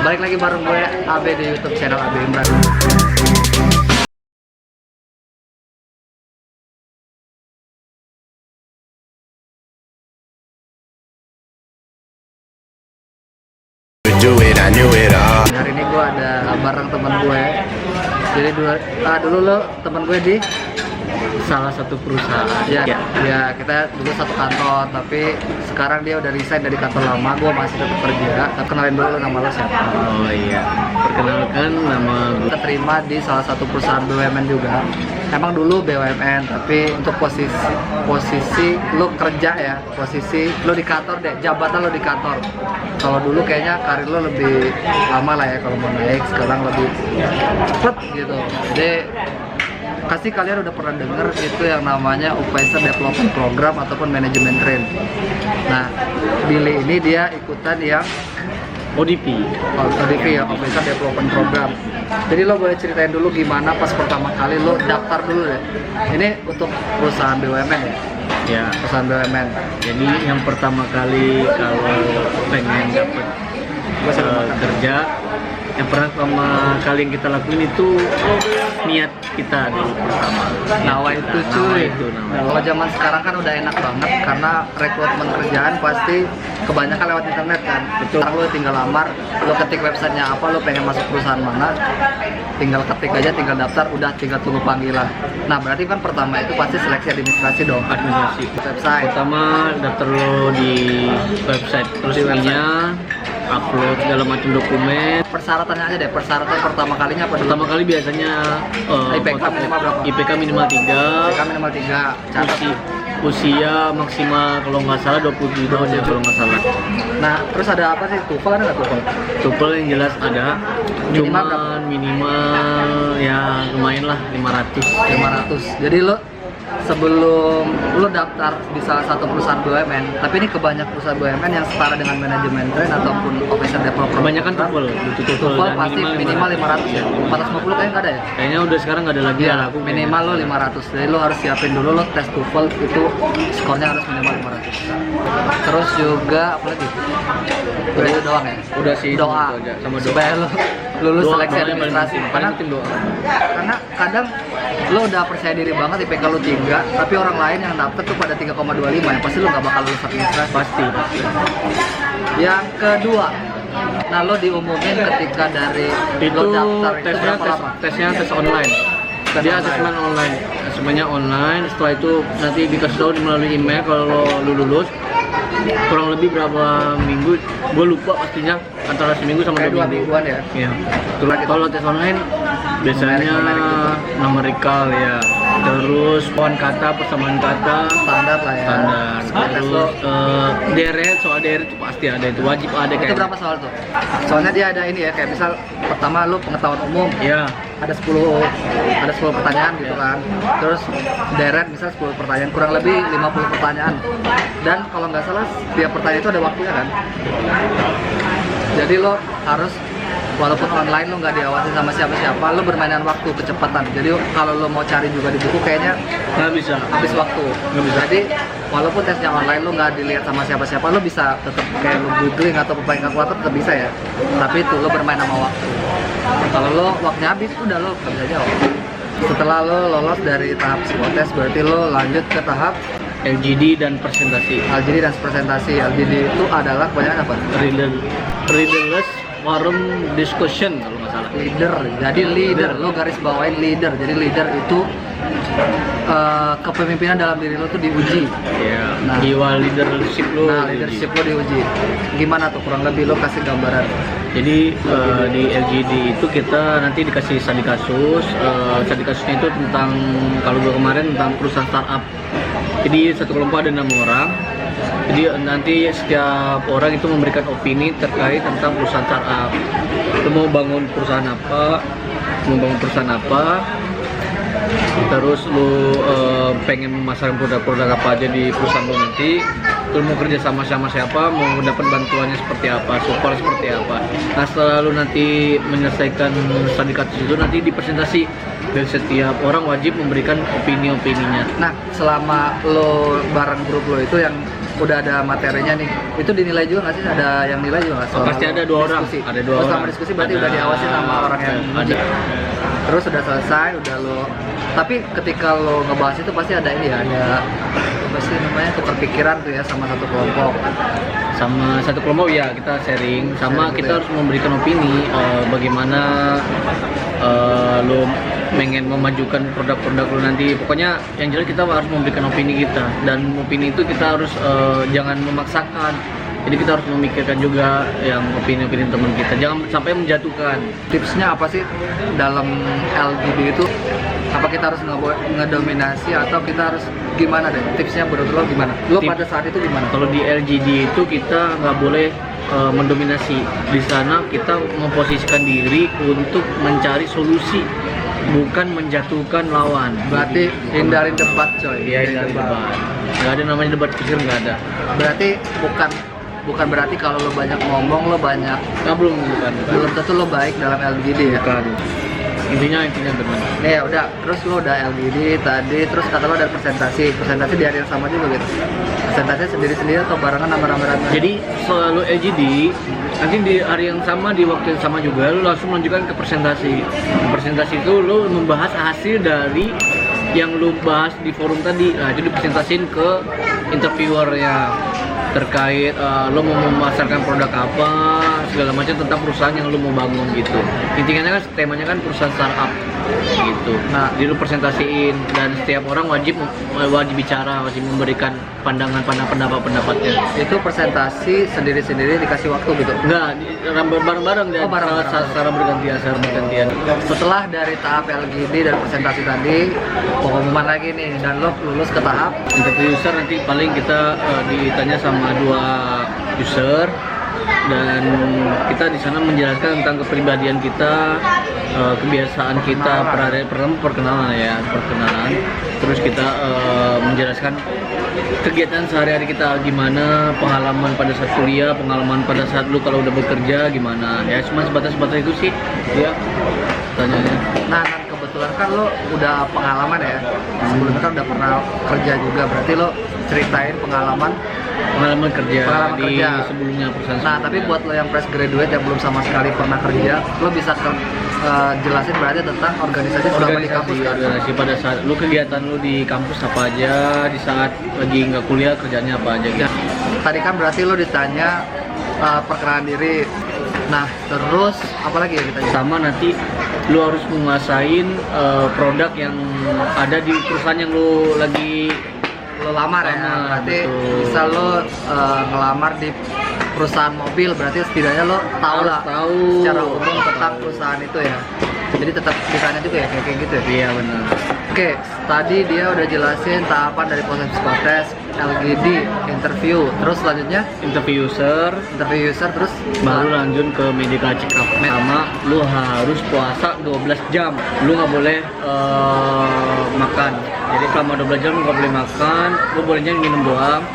Balik lagi bareng gue Abe di YouTube channel Abe Imran. Hari ini gue ada bareng teman gue. Jadi dulu lo teman gue di salah satu perusahaan. Ya, kita dulu satu kantor, tapi sekarang dia udah resign dari kantor lama. Gue masih tetap kerja. Kenalin dulu nama lo siapa? Oh iya, perkenalkan nama gue. Kita terima di salah satu perusahaan BUMN juga. Emang dulu BUMN, tapi untuk posisi lo kerja ya, posisi lo di kantor deh, jabatan lo di kantor. Kalau dulu kayaknya karir lo lebih lama lah ya kalau mau naik, sekarang lebih cepet gitu. Jadi pasti kalian udah pernah denger itu yang namanya Officer Development Program ataupun Management Train. Nah, Billy ini dia ikutan yang ODP ya, Officer Development Program. Jadi lo boleh ceritain dulu gimana pas pertama kali lo daftar dulu deh. Ini untuk perusahaan BUMN ya? Ya, Perusahaan BUMN. jadi yang pertama kali kalau pengen dapet kerja, yang pertama kali yang kita lakuin itu niat kita dulu pertama. Nawa itu cuy. Nawa. Kalau zaman sekarang kan udah enak banget karena rekrutmen kerjaan pasti kebanyakan lewat internet kan. Betul. Sekarang lo tinggal lamar, lo ketik websitenya apa, lo pengen masuk perusahaan mana, tinggal ketik aja, tinggal daftar, udah tinggal tunggu panggilan. Nah berarti kan pertama itu pasti seleksi administrasi dong. Administrasi. Website. Pertama daftar lo di website resminya, upload segala macam dokumen. Persyaratannya aja deh, persyaratan pertama kalinya apa dulu? Pertama kali biasanya IPK minimal berapa? IPK minimal 3. IPK minimal 3. Catat. Usia maksimal kalau nggak salah 20 tahun ya kalau nggak salah. Nah terus ada apa sih? TOEFL ada nggak TOEFL? TOEFL yang jelas ada. Minimal berapa? Cuman minimal ya lumayan lah 500. 500. Jadi lo sebelum lo daftar di salah satu perusahaan BUMN, tapi ini kebanyakan perusahaan BUMN yang setara dengan manajemen train ataupun officer developer. Kebanyakan TOEFL, TOEFL pasti minimal 500 ya. 450 kayaknya nggak ada ya? Kayaknya udah sekarang nggak ada lagi Iya, aku minimal lo 500. Jadi lo harus siapin dulu lo tes TOEFL itu skornya harus minimal 500. Terus juga apa lagi? Udah itu doang ya? Udah sih. Doa. Itu aja, sama doa. Supaya lo lulus Doa, seleksi doa yang administrasi. paling penting doa. Karena kadang lo udah percaya diri banget IPK lo 3, tapi orang lain yang dapet tuh pada 3,25 ya pasti lo nggak bakal lulus administrasi. Pasti. Yang kedua, nah lo diumumin ketika dari Itu lo daftar itu tesnya berapa lama? tes online. Dia asesmen online. Asesmennya online. Setelah itu nanti dikasih tahu melalui email kalau lo lulus. Kurang lebih berapa minggu, gue lupa pastinya, antara seminggu sama Kayak 2 2 minggu. mingguan ya. Iya. Kalau tes online biasanya numerikal ya, terus pohon kata, persamaan kata, Standar lah ya. standar. Terus deret, soal deret itu pasti ada, itu wajib ada Itu kayak. berapa soal tuh? Soalnya dia ada ini ya, kayak misal pertama lo pengetahuan umum, Ya, ada 10 pertanyaan gitu kan. Terus deret misal 10 pertanyaan, kurang lebih 50 pertanyaan. Dan kalau nggak salah setiap pertanyaan itu ada waktunya kan. Jadi lo harus walaupun online lo nggak diawasi sama siapa-siapa, lo bermain dengan waktu, kecepatan. Jadi kalau lo mau cari juga di buku kayaknya nggak bisa. habis waktu. Nggak bisa. Jadi walaupun tesnya online lo nggak dilihat sama siapa-siapa, lo bisa tetap kayak lo googling atau pakai kalkulator tetap bisa ya. Tapi itu lo bermain sama waktu. Kalau lo waktunya habis, udah lo nggak bisa jawab. Setelah lo lolos dari tahap psikotes, berarti lo lanjut ke tahap LGD dan presentasi. LGD dan presentasi. LGD itu adalah kebanyakan apa? Readerless forum discussion kalau nggak salah. Leader. Jadi leader, lo garis bawain leader. Jadi leader itu kepemimpinan dalam diri lo tuh diuji. Ya, Nah. jiwa leadership lo. Nah, leadership lo diuji. Gimana tuh kurang lebih lo kasih gambaran? Jadi di LGD itu kita nanti dikasih studi kasus. Studi kasusnya itu tentang, kalau gue kemarin tentang perusahaan startup. Jadi satu kelompok ada 6 orang. Jadi nanti setiap orang itu memberikan opini terkait tentang perusahaan startup. Lo mau bangun perusahaan apa? Terus lu pengen memasarkan produk-produk apa aja di perusahaan lu nanti, lu mau kerja sama siapa, mau dapat bantuannya seperti apa, support seperti apa. Nah setelah lu nanti menyelesaikan studi kasus itu, nanti dipresentasi dan setiap orang wajib memberikan opini-opininya. Nah, selama lo bareng grup lo itu yang udah ada materinya nih, itu dinilai juga nggak sih? Ada yang nilai juga nggak? Pasti ada 2 orang. Diskusi? Ada 2 Oh, orang. selama diskusi berarti Ada- udah diawasin sama orang yang ada. nguji. Terus udah selesai, udah lo. Tapi ketika lo ngebahas itu pasti ada ini ya, ada apa sih namanya, tukar pikiran tuh ya sama satu kelompok. Sama satu kelompok ya kita sharing, sama Sharing gitu kita ya. harus memberikan opini bagaimana lo pengen memajukan produk-produk lo nanti. Pokoknya yang jelas kita harus memberikan opini kita, dan opini itu kita harus jangan memaksakan. Jadi kita harus memikirkan juga yang opini-opini teman kita, jangan sampai menjatuhkan. Tipsnya apa sih dalam LGD itu? Apa kita harus ngedominasi atau kita harus gimana deh? Tipsnya menurut lo gimana? Lo pada saat itu gimana? Kalau di LGD itu kita nggak boleh mendominasi. Di sana kita memposisikan diri untuk mencari solusi, bukan menjatuhkan lawan. Berarti hindarin debat coy. Iya, dari debat. Nggak ada namanya debat kusir, nggak ada. Berarti bukan berarti kalau lo banyak ngomong, lo banyak Nggak, bukan. belum tentu lo baik dalam LGD ya. Bukan. Intinya benar. Nih ya udah, terus lo udah LGD tadi, terus kata lo ada presentasi di hari yang sama juga gitu. Presentasi sendiri-sendiri atau barengan sama rame-rame? Jadi selalu LGD nanti di hari yang sama, di waktu yang sama juga lu langsung menunjukkan ke presentasi. Presentasi itu lu membahas hasil dari yang lu bahas di forum tadi. Nah, itu dipresentasin ke interviewernya terkait lo mau memasarkan produk apa, segala macam tentang perusahaan yang lo mau bangun gitu. Intinya kan temanya kan perusahaan startup gitu. Nah, di lu presentasiin, dan setiap orang wajib bicara, wajib memberikan pendapatnya. Itu presentasi sendiri-sendiri dikasih waktu gitu? Enggak, bareng-bareng Oh, bareng-bareng. secara bergantian. Setelah dari tahap LGD dan presentasi tadi, pengumuman lagi nih, dan lo lulus ke tahap Interview user nanti paling kita ditanya sama 2 user, dan kita di sana menjelaskan tentang kepribadian kita, kebiasaan kita, perkenalan. Terus kita menjelaskan kegiatan sehari-hari kita gimana, pengalaman pada saat kuliah, pengalaman pada saat lu kalau udah bekerja gimana. Ya cuma sebatas itu sih ya tanyanya. Nah, dan kebetulan kan lo udah pengalaman ya, sebelumnya kan udah pernah kerja juga, berarti lo ceritain pengalaman kerja Pengalaman di kerja. sebelumnya perusahaan. Nah, tapi buat lo yang fresh graduate yang belum sama sekali pernah kerja, lo bisa jelasin berarti tentang organisasi selama di kampus kan? organisasi pada saat lu kegiatan lu di kampus apa aja, di saat lagi nggak kuliah kerjanya apa aja. Tadi kan berarti lo ditanya perkenalan diri. Nah, terus apa lagi ya ditanya? Sama nanti lu harus menguasain produk yang ada di perusahaan yang lu lagi Lo lamar ya, Lamar, berarti betul. bisa lo ngelamar di perusahaan mobil, berarti setidaknya lo tahu Harus lah tahu. secara umum tentang perusahaan itu ya. Jadi tetap ditanya juga ya kayak gitu ya. Iya benar. Oke, tadi dia udah jelasin tahapan dari proses psikotes, LGD, interview, terus selanjutnya Interview user, terus baru lanjut ke medical check up. Sama lu harus puasa 12 jam, lu nggak boleh makan. Jadi selama 12 jam lu nggak boleh makan, lu bolehnya minum doang.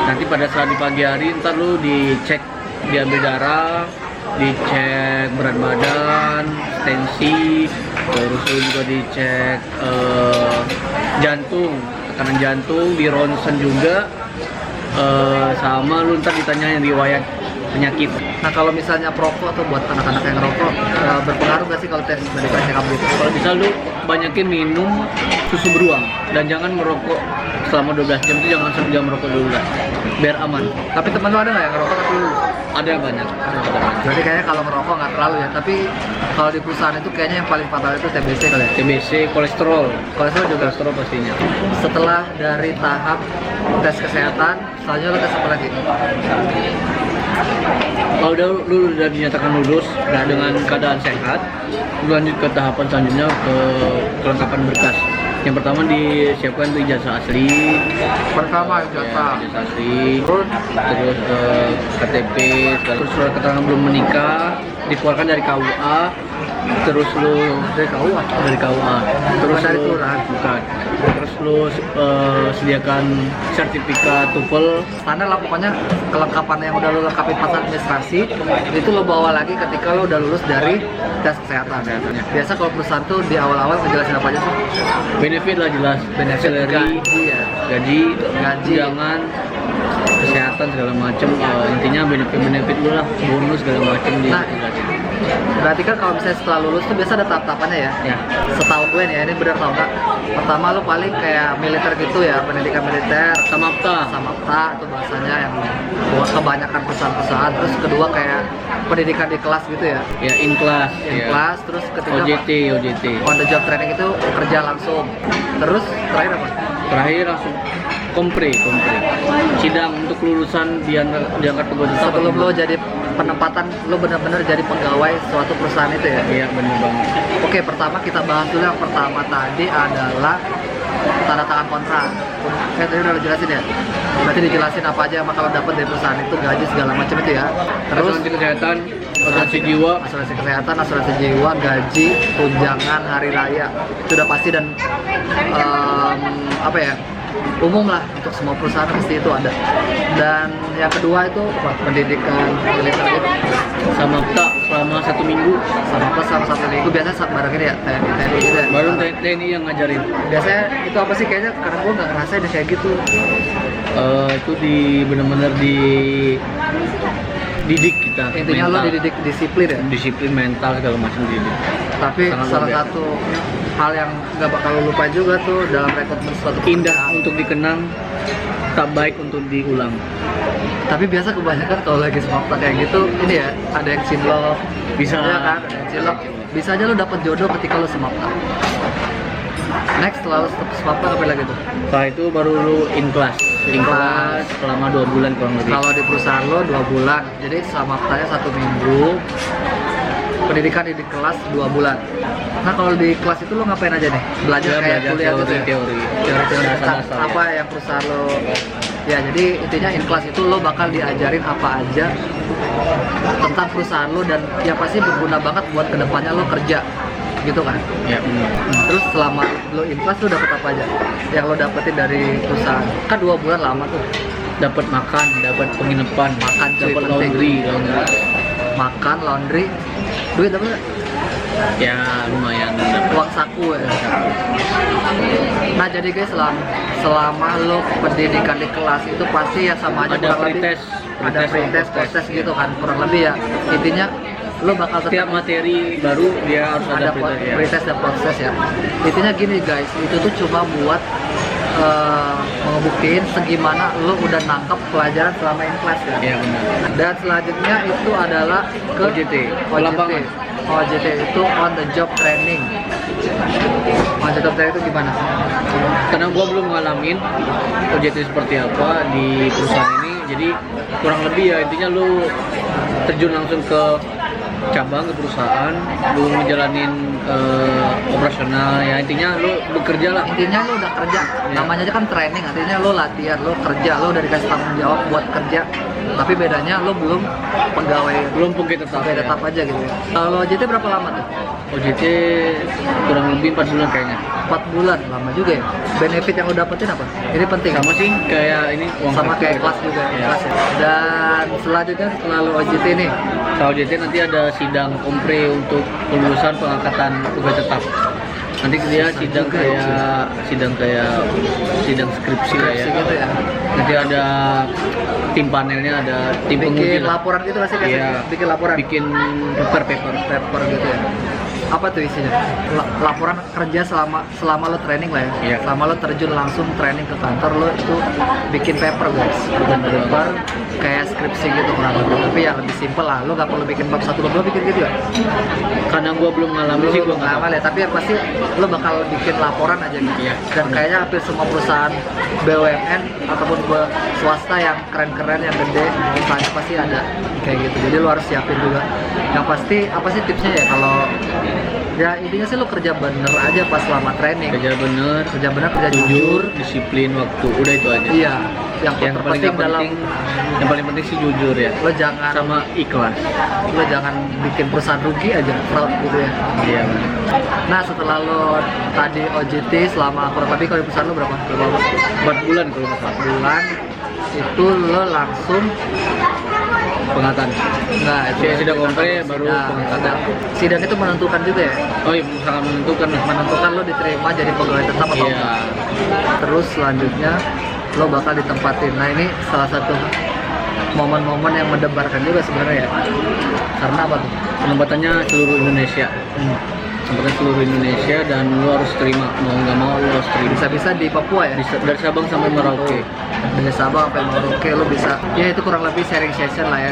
Nanti pada saat di pagi hari ntar lu dicek, diambil darah, dicek berat badan, tensi, terus lu juga dicek jantung, tekanan jantung, di ronsen juga, sama lu ntar ditanya yang riwayat penyakit. Nah, kalau misalnya perokok tuh buat anak-anak yang ngerokok, berpengaruh nggak sih kalau tes medical check up gitu? Kalau bisa lu banyakin minum susu beruang, dan jangan merokok selama 12 jam itu, jangan merokok dulu lah, biar aman. Tapi temen lo ada nggak yang ngerokok tapi lulus? Ada yang banyak. Berarti kayaknya kalau ngerokok nggak terlalu ya, tapi kalau di perusahaan itu kayaknya yang paling fatal itu TBC kali ya? TBC, kolesterol Juga. kolesterol pastinya. Setelah dari tahap tes kesehatan, selanjutnya lo tes apa lagi? Kalau lu udah dinyatakan lulus dengan keadaan sehat, lu lanjut ke tahapan selanjutnya, ke kelengkapan berkas. Yang pertama disiapkan tuh ijazah asli, Pertama ijazah asli, terus KTP, terus surat keterangan belum menikah, dikeluarkan dari KUA, terus lu dari KUA. terus dari lu kelurahan. bukan, terus lu sediakan sertifikat TOEFL. Standar lah pokoknya, kelengkapan yang udah lo lengkapin pas administrasi itu lo bawa lagi ketika lo udah lulus dari tes kesehatan. Biasa kalau perusahaan tuh di awal-awal ngejelasin apa aja sih? Benefit lah jelas, Benefit salary, gaji ya. gaji, Gaji. tunjangan, kesehatan segala macem, intinya benefit lu lah, bonus segala macem di Nah, berarti kan kalau misalnya setelah lulus tuh biasa ada tahap-tahapannya ya? ya. Setahu gue nih ya, ini benar tau nggak? Pertama lu paling kayak militer gitu ya, pendidikan militer, Samapta. samapta itu bahasanya yang buat kebanyakan perusahaan-perusahaan. Terus kedua kayak pendidikan di kelas gitu ya, Ya, in class. in Ya. kelas. Terus ketiga OJT. on the job training itu kerja langsung. Terus terakhir apa? Terakhir langsung kompre. Sidang untuk kelulusan diangkat pegawai tetap. Sebelum lo jadi penempatan, lo benar-benar jadi pegawai suatu perusahaan itu ya? Iya, bener banget. Oke, pertama kita bahas dulu yang pertama tadi adalah tanda tangan kontrak. Tadi udah lo jelasin ya? Berarti dijelasin apa aja yang bakal lo dapet dari perusahaan itu, gaji segala macam itu ya. Terus Asuransi kesehatan, asuransi jiwa, asuransi kesehatan, asuransi jiwa, gaji, tunjangan hari raya itu udah pasti dan apa ya, umum lah untuk semua perusahaan pasti itu ada. Dan yang kedua itu apa? Pendidikan militer itu Samapta selama 1 minggu. sama plus sama 1 minggu biasanya bareng ini ya TNI gitu ya. Baru TNI yang ngajarin. Biasanya itu apa sih kayaknya karena gue nggak ngerasain kayak gitu. Itu bener-bener didik kita. Intinya lo mental. dididik disiplin ya. Disiplin mental segala macam didik. Tapi Sangat salah luar biasa. satu hal yang nggak bakal lo lupa juga tuh dalam rekrutmen suatu Indah pekerjaan. untuk dikenang, tak baik untuk diulang. Tapi biasa kebanyakan kalau lagi semapta kayak gitu, ini ya ada yang cinlok, Bisa. ya kan, ada yang cinlok. Bisa aja lo dapet jodoh ketika lo semapta. Next setelah lo semapta apa lagi tuh? Setelah itu baru lu in class selama 2 bulan kurang lebih. Kalau di perusahaan lo 2 bulan, jadi semaптanya 1 minggu, pendidikan di kelas 2 bulan. Nah kalau di kelas itu lo ngapain aja nih? Belajar kayak kuliah gitu ya? teori. Teori-teori Dasar-dasar, ya. apa yang perusahaan lo, ya jadi intinya in class itu lo bakal diajarin apa aja tentang perusahaan lo dan yang pasti berguna banget buat kedepannya lo kerja gitu kan. Ya benar. Terus selama lo in class lo dapet apa aja yang lo dapetin dari perusahaan? Kan 2 bulan lama tuh. Dapat makan, dapat penginapan, Makan, cuy, dapat penting. laundry. Makan, laundry, duit apa nggak? Ya lumayan. Dapat. Uang saku ya. Nah jadi guys selama lo pendidikan di kelas itu pasti ya sama aja Ada kurang lebih pretest, ada pretest, post-test gitu kan kurang lebih ya. Intinya lo bakal Setiap materi baru dia harus ada pretest, ya. pretest dan proses ya. Intinya gini guys, itu tuh cuma buat ngebuktiin segimana lo udah nangkep pelajaran selama in class ya. Iya benar. Dan selanjutnya itu adalah ke OJT, lapangan. OJT itu on the job training. On the job training itu gimana? Karena gua belum ngalamin OJT seperti apa di perusahaan ini, jadi kurang lebih ya intinya lu terjun langsung ke cabang ke perusahaan, lu ngejalanin operasional ya, intinya lu bekerja lah. Intinya lo udah kerja, Iya. namanya aja kan training, artinya lo latihan, lo kerja, lo udah dikasih tanggung jawab buat kerja. Tapi bedanya lo belum pegawai Belum pungki tetap. pegawai Ya. tetap aja gitu ya. Kalau OJT berapa lama tuh? OJT kurang lebih 4 bulan kayaknya. 4 bulan, lama juga ya. Benefit yang lo dapetin apa? Ini penting. Sama sih kayak ini uang Sama kartu kayak gitu. kelas juga, Ya. kelas ya. Dan selanjutnya setelah lo OJT nih, Setelah OJT nanti ada sidang kompre untuk kelulusan pengangkatan pegawai tetap. Nanti dia sidang juga ya, kayak sidang skripsi lah ya. skripsi gitu ya. Nanti ada tim panelnya, ada tim penguji Bikin lah. laporan gitu nggak sih? Biasanya? Iya. Bikin laporan. Bikin paper. Paper gitu ya. Apa tuh isinya? Laporan kerja selama lo training lah ya. Iya. Selama lo terjun langsung training ke kantor lo itu bikin paper guys. Bikin Bener paper kayak skripsi gitu kurang lebih. Tapi ya lebih simpel lah. Lo nggak perlu bikin bab 1 bab 2 bikin gitu ya. Karena gua belum ngalamin sih, gua nggak tahu. ya, tapi yang pasti lo bakal bikin laporan aja gitu. Iya. Dan kayaknya hampir semua perusahaan BUMN ataupun swasta yang keren-keren yang gede, misalnya pasti ada kayak gitu. Jadi lo harus siapin juga. Yang pasti apa sih tipsnya ya kalau ya intinya sih lo kerja bener aja pas selama training. Kerja bener, Kerja bener, kerja jujur, jujur. disiplin waktu, udah itu aja. Iya. Yang Yang paling terpenting dalam yang paling penting sih jujur ya. lo jangan Sama ikhlas. lo jangan bikin perusahaan rugi aja, fraud gitu ya. Iya benar. Nah setelah lo tadi OJT selama kurang lebih kalau di perusahaan lo berapa? 4 bulan kalau nggak salah. Bulan itu lo langsung Pengangkatan. enggak itu Sidang kompre baru pengangkatan. sidang itu menentukan juga ya, Oh iya, sangat menentukan lah. menentukan lo diterima jadi pegawai tetap atau Iya. enggak. Terus selanjutnya lo bakal ditempatin. Nah ini salah satu momen-momen yang mendebarkan juga sebenarnya ya. Karena apa tuh? Penempatannya seluruh Indonesia. Tempatnya seluruh Indonesia dan lo harus terima, mau nggak mau lo harus terima. Bisa-bisa di Papua ya? Dari Sabang sampai Merauke. Dari Sabang sampai Merauke lo bisa. Ya itu kurang lebih sharing session lah ya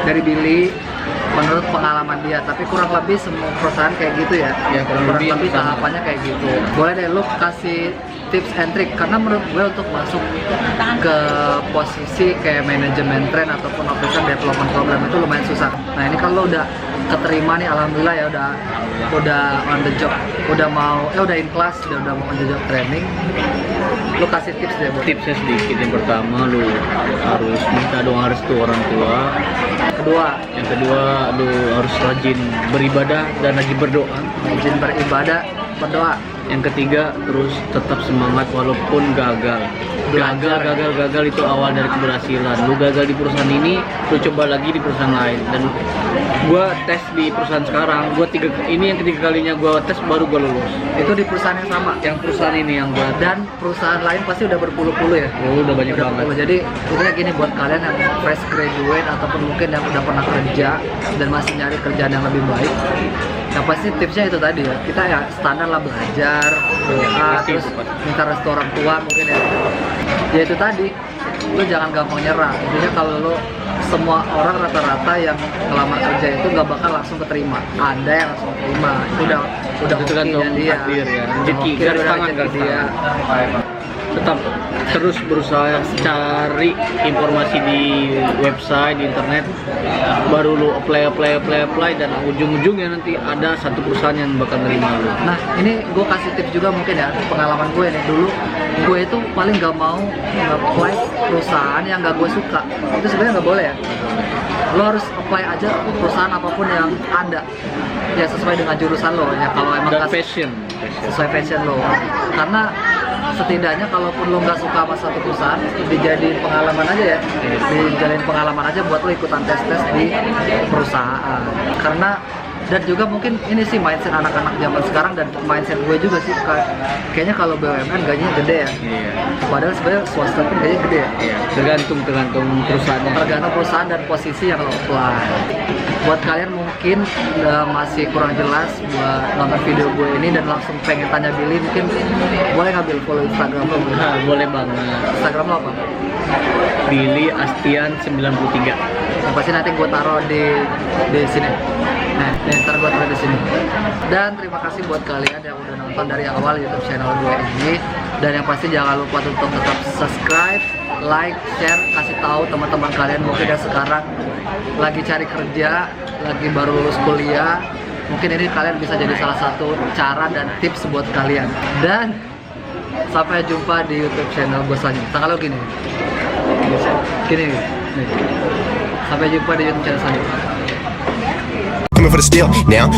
dari Billy menurut pengalaman dia. Tapi kurang lebih semua perusahaan kayak gitu ya. Ya kurang lebih sama. tahapannya kayak gitu. Boleh deh lo kasih tips and trick karena menurut gue untuk masuk ke posisi kayak manajemen trend ataupun operation development program itu lumayan susah. Nah ini kalau udah keterima nih, alhamdulillah ya udah on the job, udah in class, udah mau on the job training. Lu kasih tips deh, Bu. Tipsnya sedikit. Yang pertama lu harus minta doa restu orang tua. Yang kedua lu harus rajin beribadah dan rajin berdoa. Rajin beribadah, berdoa. Yang ketiga, terus tetap semangat walaupun gagal. Gagal itu awal dari keberhasilan. Lu gagal di perusahaan ini, lu coba lagi di perusahaan lain. Dan gua tes di perusahaan sekarang, ini yang ketiga kalinya gua tes baru gua lulus. Itu di perusahaan yang sama. Yang perusahaan ini yang gua Dan perusahaan lain pasti udah berpuluh-puluh ya. udah banyak banget. Jadi intinya gini buat kalian yang fresh graduate ataupun mungkin yang udah pernah kerja dan masih nyari kerjaan yang lebih baik. Yang pasti tipsnya itu tadi ya, kita ya standar lah belajar, doa, Pasti terus itu, pasti. minta restu orang tua mungkin ya. Ya itu tadi, lu jangan gampang nyerah. Intinya kalau lu semua orang rata-rata yang ngelamar kerja itu nggak bakal langsung keterima. Ada yang langsung keterima, itu udah Itu tergantung hokinya dia. takdir ya. Udah Rezeki, hoki, garis udah tangan, rezeki garis dia. Tetap terus berusaha cari informasi di website, di internet, baru lu apply dan ujung-ujungnya nanti ada satu perusahaan yang bakal nerima lu. Nah ini gue kasih tips juga mungkin ya, pengalaman gue nih dulu. Gue itu paling gak mau apply perusahaan yang gak gue suka. Itu sebenarnya nggak boleh ya. Lo harus apply aja perusahaan apapun yang ada ya sesuai dengan jurusan lo ya. Kalau emang Dan nggak passion. sesuai passion lo, karena setidaknya kalaupun lo nggak suka sama satu perusahaan, dijadiin pengalaman aja ya, dijadiin pengalaman aja buat lo ikutan tes di perusahaan. Karena dan juga mungkin ini sih mindset anak-anak zaman sekarang dan mindset gue juga sih, kayaknya kalau BUMN gajinya gede ya, Iya. padahal sebenarnya swasta pun gajinya gede ya. Iya. Tergantung perusahaannya. Tergantung perusahaan dan posisi yang lo apply. Buat kalian mungkin masih kurang jelas buat nonton video gue ini dan langsung pengen tanya Billy, mungkin boleh ngambil follow Instagram lo. Nah, boleh banget. Instagram lo apa? Billy Astian 93. Yang pasti nanti gue taruh di sini. Nah, ntar gue taruh di sini. Dan terima kasih buat kalian yang udah nonton dari awal YouTube channel gue ini. Dan yang pasti jangan lupa untuk tetap subscribe, like, share, kasih tahu teman-teman kalian mungkin yang sekarang lagi cari kerja, lagi baru lulus kuliah. Mungkin ini kalian bisa jadi salah satu cara dan tips buat kalian. Dan sampai jumpa di YouTube channel gue selanjutnya. Tangan lo gini. Gini nih. Sampai jumpa di YouTube channel selanjutnya. Coming for the steal now.